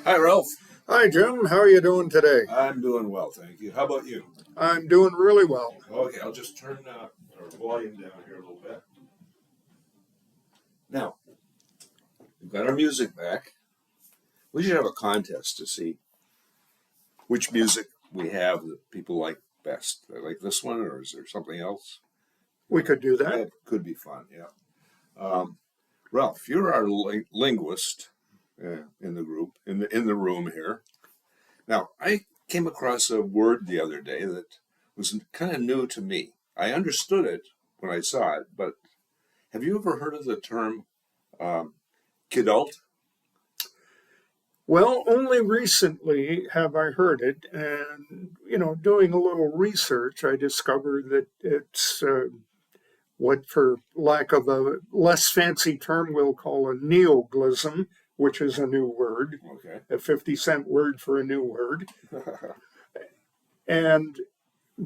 Hi, Ralph. Hi, Jim. How are you doing today? I'm doing well, thank you. How about you? I'm doing really well. Okay, I'll just turn our volume down here a little bit. Now, we've got our music back. We should have a contest to see which music we have that people like best. They like this one, or is there something else? We could do that. That could be fun, yeah. Ralph, you're our linguist in the group, in the room here. Now, I came across a word the other day that was kind of new to me. I understood it when I saw it, but have you ever heard of the term kidult? Well, only recently have I heard it, and doing a little research, I discovered that it's what, for lack of a less fancy term, we'll call a neoglism, which is a new word, Okay. a 50-cent word for a new word. And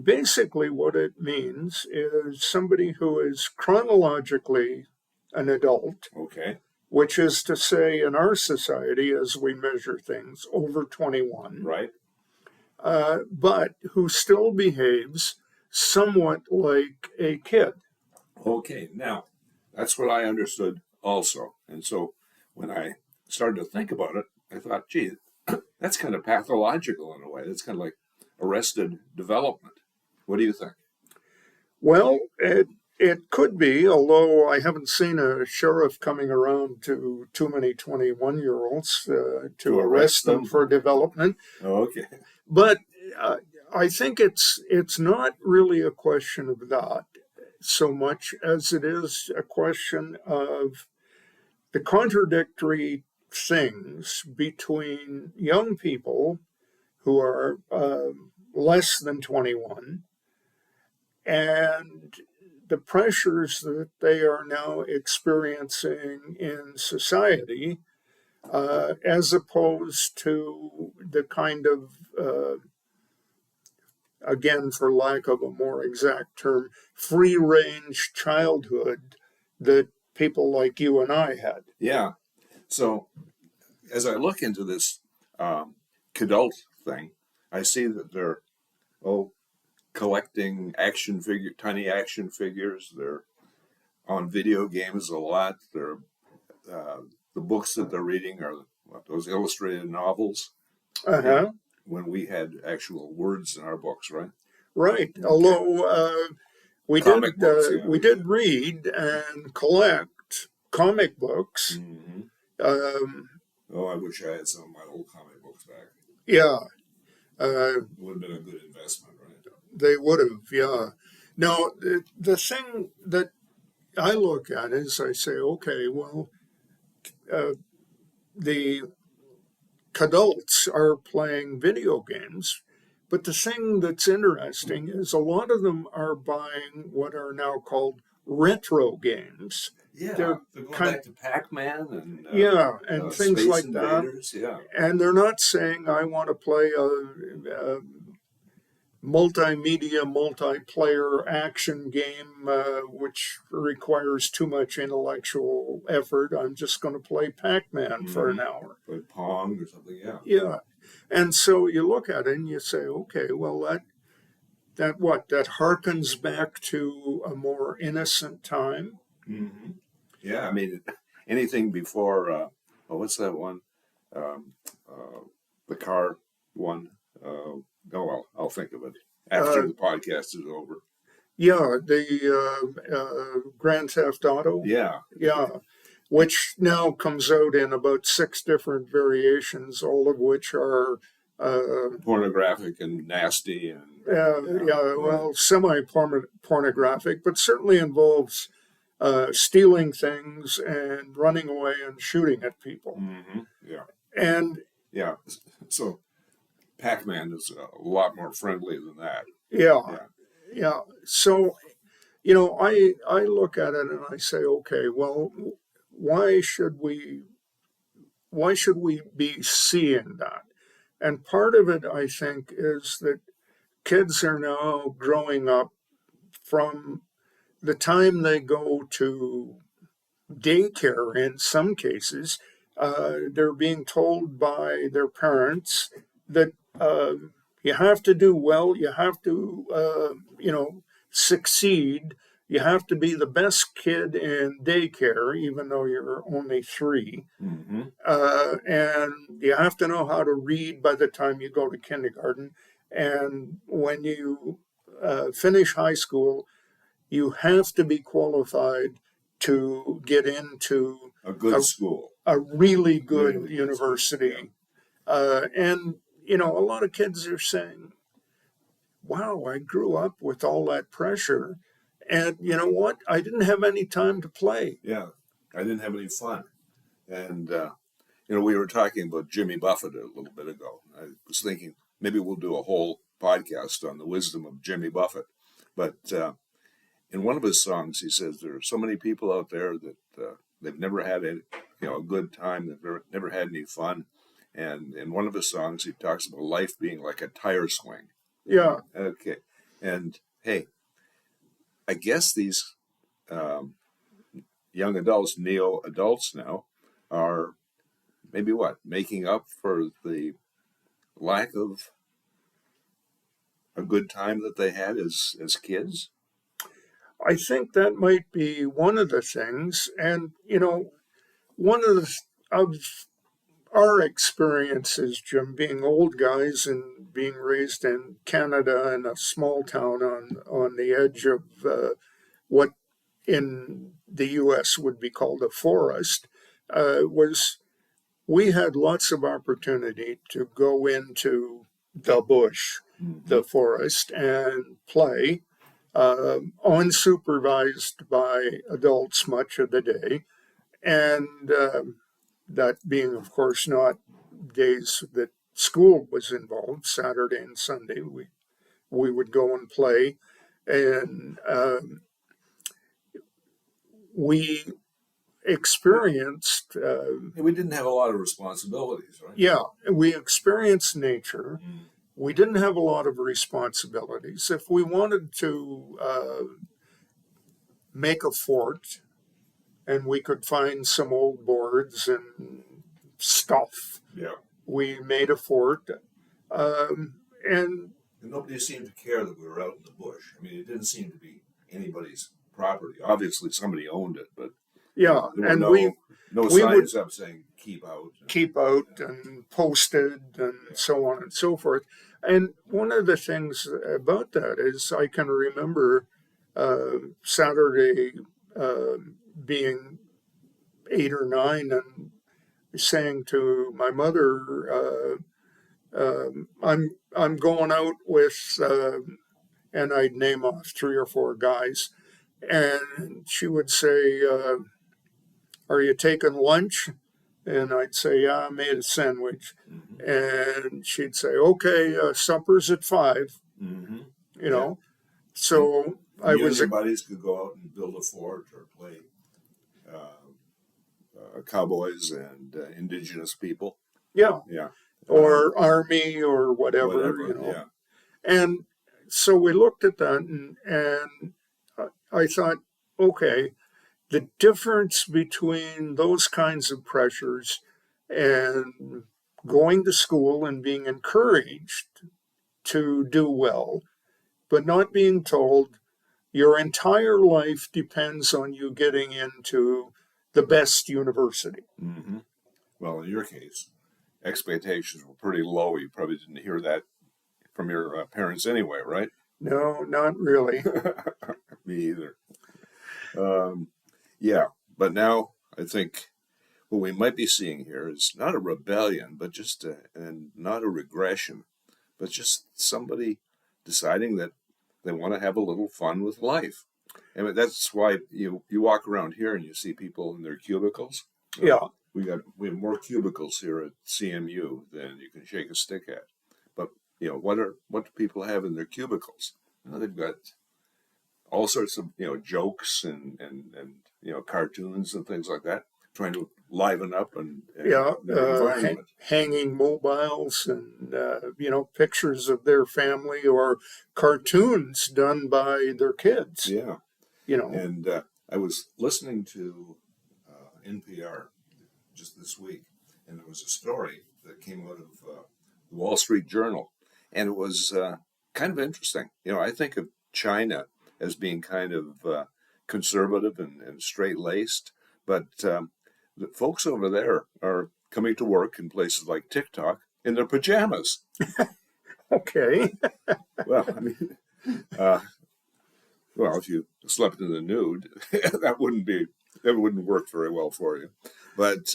basically what it means is somebody who is chronologically an adult, Okay. which is to say in our society, as we measure things, over 21, Right. but who still behaves somewhat like a kid. Okay. Now, that's what I understood also. And so when I started to think about it, I thought, gee, that's kind of pathological in a way. That's kind of like arrested development. What do you think? Well, it could be, although I haven't seen a sheriff coming around to too many 21-year-olds to arrest them for development. Okay. But I think it's not really a question of that so much as it is a question of the contradictory things between young people who are less than 21 and the pressures that they are now experiencing in society, as opposed to the kind of, again, for lack of a more exact term, free range childhood that people like you and I had. Yeah. So as I look into this Kidult thing, I see that they're collecting tiny action figures. They're on video games a lot. They're the books that they're reading are those illustrated novels. Uh-huh. When we had actual words in our books, right? Right. Okay. Although we Comic did books, yeah. we did read and collect comic books. Mm-hmm. I wish I had some of my old comic books back. Yeah. Would have been a good investment, right? They would have, yeah. Now, the thing that I look at is I say, okay, well, the Kidults are playing video games, but the thing that's interesting is a lot of them are buying what are now called retro games. Yeah, they're going back to Pac-Man and things Space like Invaders, that. yeah. And they're not saying I want to play a multimedia, multiplayer action game, which requires too much intellectual effort. I'm just going to play Pac-Man for an hour. Play Pong or something, yeah. Yeah. And so you look at it and you say, okay, well, that harkens back to a more innocent time. Mm-hmm. Yeah, I mean, anything before, what's that one? The car one. I'll think of it after the podcast is over. Yeah, the Grand Theft Auto. Yeah. Yeah, which now comes out in about 6 different variations, all of which are pornographic and nasty and well, semi-pornographic, but certainly involves stealing things and running away and shooting at people. Mm-hmm. Yeah. And yeah, so Pac-Man is a lot more friendly than that. Yeah. So, I look at it and I say, okay, well, why should we be seeing that? And part of it, I think, is that kids are now growing up from the time they go to daycare in some cases. They're being told by their parents that you have to do well, you have to, succeed. You have to be the best kid in daycare, even though you're only 3. Mm-hmm. And you have to know how to read by the time you go to kindergarten. And when you finish high school, you have to be qualified to get into A good school. a really good Really good university. school, And, a lot of kids are saying, wow, I grew up with all that pressure. And you know what? I didn't have any time to play. Yeah. I didn't have any fun. And, we were talking about Jimmy Buffett a little bit ago. I was thinking maybe we'll do a whole podcast on the wisdom of Jimmy Buffett. But in one of his songs, he says there are so many people out there that they've never had a good time. They've never had any fun. And in one of his songs, he talks about life being like a tire swing. Yeah. Okay. And hey, I guess these young adults, neo-adults now, are maybe making up for the lack of a good time that they had as kids. I think that might be one of the things. And, one of our experiences, Jim, being old guys and being raised in Canada in a small town on the edge of what in the U.S. would be called a forest, was we had lots of opportunity to go into the bush, the forest, and play, unsupervised by adults much of the day. And that being, of course, not days that school was involved, Saturday and Sunday, we would go and play. And we experienced, We didn't have a lot of responsibilities, right? yeah, we experienced nature. We didn't have a lot of responsibilities. If we wanted to make a fort and we could find some old boards and stuff, Yeah. we made a fort. And And nobody seemed to care that we were out in the bush. I mean, it didn't seem to be anybody's property. Obviously, somebody owned it, but yeah, there were and no we would signs up saying "keep out." keep out and posted and so on and so forth. And one of the things about that is I can remember Saturday being 8 or 9 and saying to my mother, I'm going out with, and I'd name off 3 or 4 guys, and she would say, "Are you taking lunch?" And I'd say, "Yeah, I made a sandwich." And she'd say, "Okay, supper's at 5." Mm-hmm. You know, so I You and was your buddies could go out and build a fort or play cowboys and indigenous people. yeah, Yeah. or army or whatever, Yeah. And so we looked at that, and I thought, okay, the difference between those kinds of pressures and going to school and being encouraged to do well, but not being told your entire life depends on you getting into the best university. Mm-hmm. Well, in your case, expectations were pretty low. You probably didn't hear that from your parents anyway, right? No, not really. Me either. Yeah, but now I think what we might be seeing here is not a rebellion, but and not a regression, but just somebody deciding that they want to have a little fun with life. I mean, that's why you walk around here and you see people in their cubicles. Yeah. We have more cubicles here at CMU than you can shake a stick at. But what do people have in their cubicles? They've got all sorts of jokes and cartoons and things like that, trying to liven up and Yeah, their environment. hanging mobiles and pictures of their family or cartoons done by their kids. Yeah, You know, and I was listening to NPR just this week, and there was a story that came out of the Wall Street Journal, and it was kind of interesting. I think of China as being kind of conservative and straight-laced, but the folks over there are coming to work in places like TikTok in their pajamas. Okay. Well, I mean, if you slept in the nude, that wouldn't work very well for you. But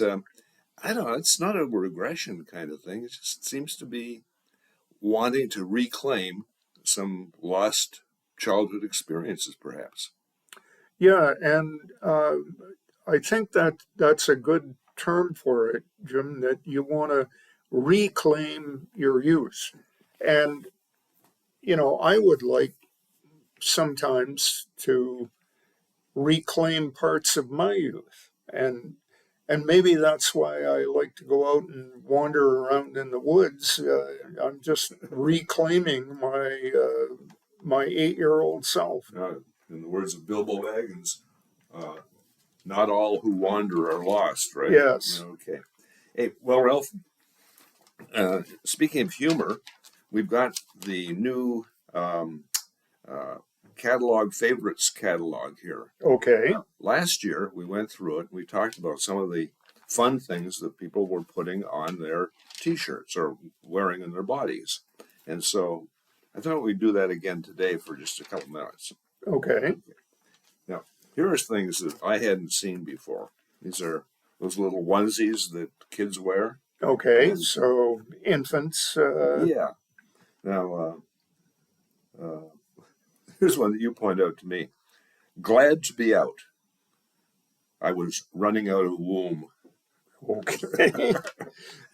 I don't know. It's not a regression kind of thing. It just seems to be wanting to reclaim some lost childhood experiences, perhaps. Yeah, and I think that's a good term for it, Jim, that you want to reclaim your youth. And, I would like sometimes to reclaim parts of my youth. And maybe that's why I like to go out and wander around in the woods. I'm just reclaiming my 8-year-old self. In the words of Bilbo Baggins, not all who wander are lost, right? Yes. Okay. Hey, well, Ralph, speaking of humor, we've got the new favorites catalog here. Okay. Last year, we went through it. We talked about some of the fun things that people were putting on their T-shirts or wearing in their bodies. And so I thought we'd do that again today for just a couple minutes. Okay. Now, here's things that I hadn't seen before. These are those little onesies that kids wear. Okay. So infants. Yeah. Now, here's one that you pointed out to me. Glad to be out. I was running out of womb. Okay.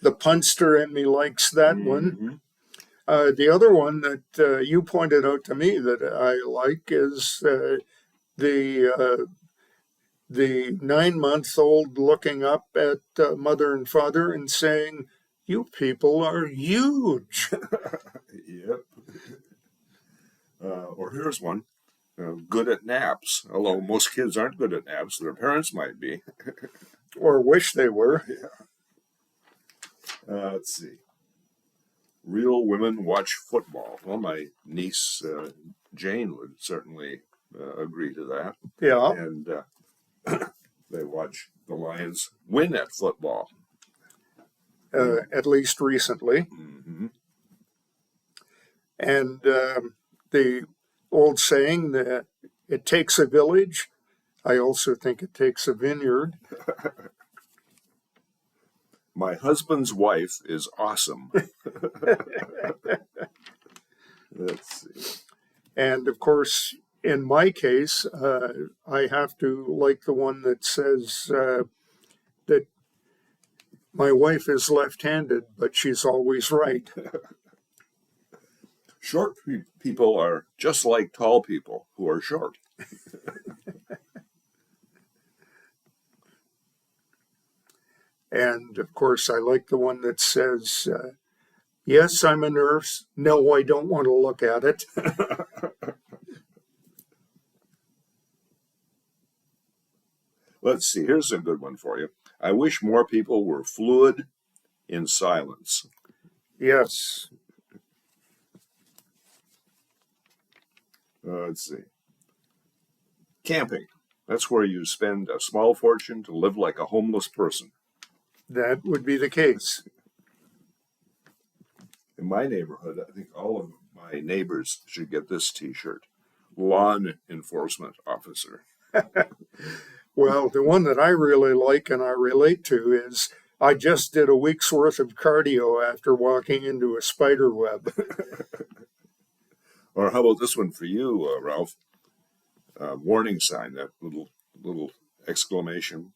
The punster in me likes that one. Mm-hmm. The other one that you pointed out to me that I like is the 9-month-old looking up at mother and father and saying, "You people are huge." Yep. Or here's one. Good at naps. Although most kids aren't good at naps, their parents might be. Or wish they were. Yeah. Let's see. Real women watch football. Well, my niece Jane would certainly agree to that. Yeah. And they watch the Lions win at football. At least recently. Mm-hmm. And the old saying that it takes a village, I also think it takes a vineyard. My husband's wife is awesome. Let's see. And of course, in my case, I have to like the one that says that my wife is left-handed, but she's always right. Short people are just like tall people who are short. And of course, I like the one that says, yes, I'm a nurse. No, I don't want to look at it. Let's see. Here's a good one for you. I wish more people were fluid in silence. Yes. Let's see. Camping. That's where you spend a small fortune to live like a homeless person. That would be the case. In my neighborhood, I think all of my neighbors should get this T-shirt. Lawn enforcement officer. Well, the one that I really like and I relate to is I just did a week's worth of cardio after walking into a spider web. Or how about this one for you, Ralph? Warning sign, that little exclamation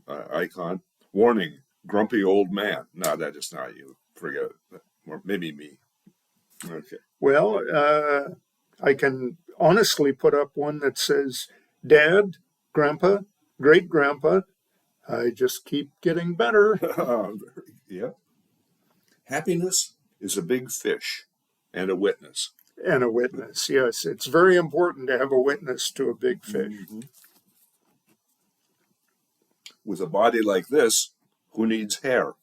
icon. Warning, grumpy old man. No, that is not you. Forget it. Or maybe me. Okay. Well, I can honestly put up one that says, Dad, Grandpa, Great Grandpa, I just keep getting better. Yeah. Happiness is a big fish and a witness. And a witness, yes. It's very important to have a witness to a big fish. Mm-hmm. With a body like this, Who needs hair?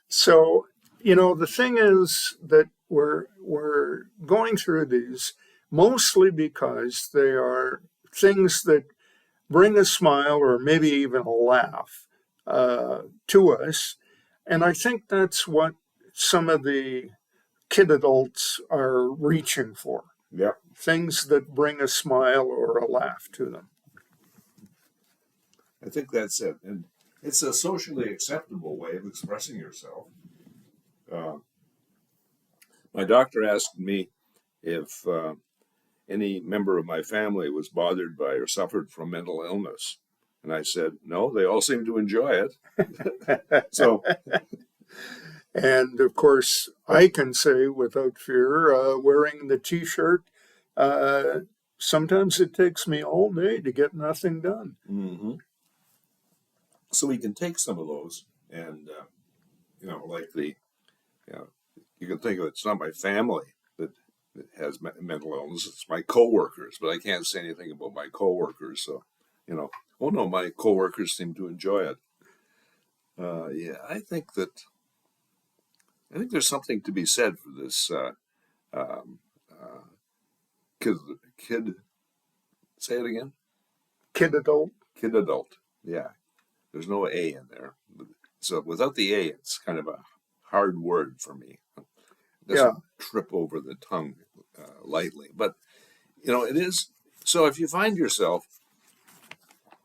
So, the thing is that we're going through these mostly because they are things that bring a smile or maybe even a laugh to us. And I think that's what some of the kidults are reaching for. Yeah. Things that bring a smile or a laugh to them. I think that's it. And it's a socially acceptable way of expressing yourself. My doctor asked me if any member of my family was bothered by or suffered from mental illness. And I said, no, they all seem to enjoy it. So, And of course, I can say without fear, wearing the T-shirt, sometimes it takes me all day to get nothing done. mm-hmm. So we can take some of those and, like you can think of it's not my family that has mental illness, it's my coworkers, but I can't say anything about my coworkers. So, oh no, my coworkers seem to enjoy it. Yeah, I think there's something to be said for this um, kid. Say it again. Kidult. Kidult. Yeah, there's no A in there. So without the A, it's kind of a hard word for me. It doesn't trip over the tongue lightly, but it is. So if you find yourself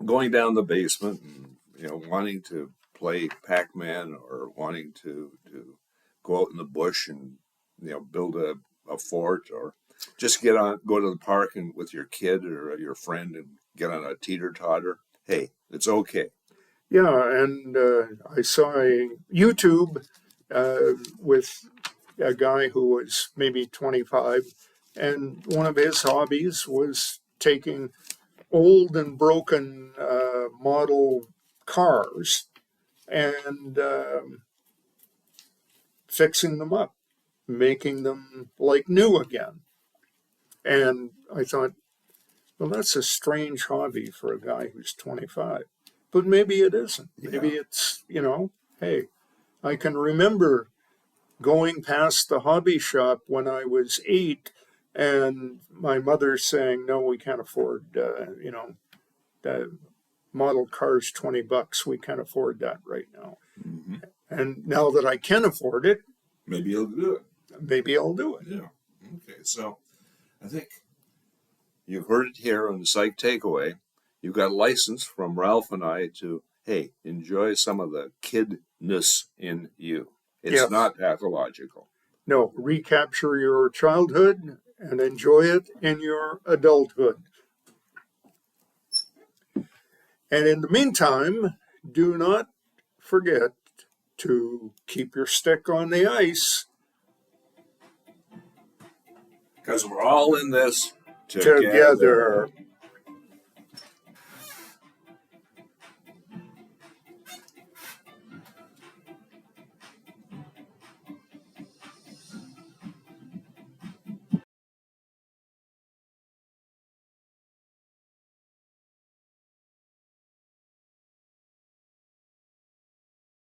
going down the basement and wanting to play Pac-Man or wanting to go out in the bush and build a fort or just go to the park and with your kid or your friend and get on a teeter-totter, hey, it's okay. Yeah, and I saw a YouTube with a guy who was maybe 25, and one of his hobbies was taking old and broken model cars and fixing them up, making them like new again. And I thought, well, that's a strange hobby for a guy who's 25. But maybe it isn't. Maybe it's, hey, I can remember going past the hobby shop when I was 8 and my mother saying, no, we can't afford, the model car's $20. We can't afford that right now. Mm-hmm. And now that I can afford it, maybe you'll do it. Maybe I'll do it. Yeah. Okay. So I think you've heard it here on the Psych Takeaway. You've got license from Ralph and I to, hey, enjoy some of the kidness in you. It's not pathological. No, recapture your childhood and enjoy it in your adulthood. And in the meantime, do not forget to keep your stick on the ice. Because we're all in this Together.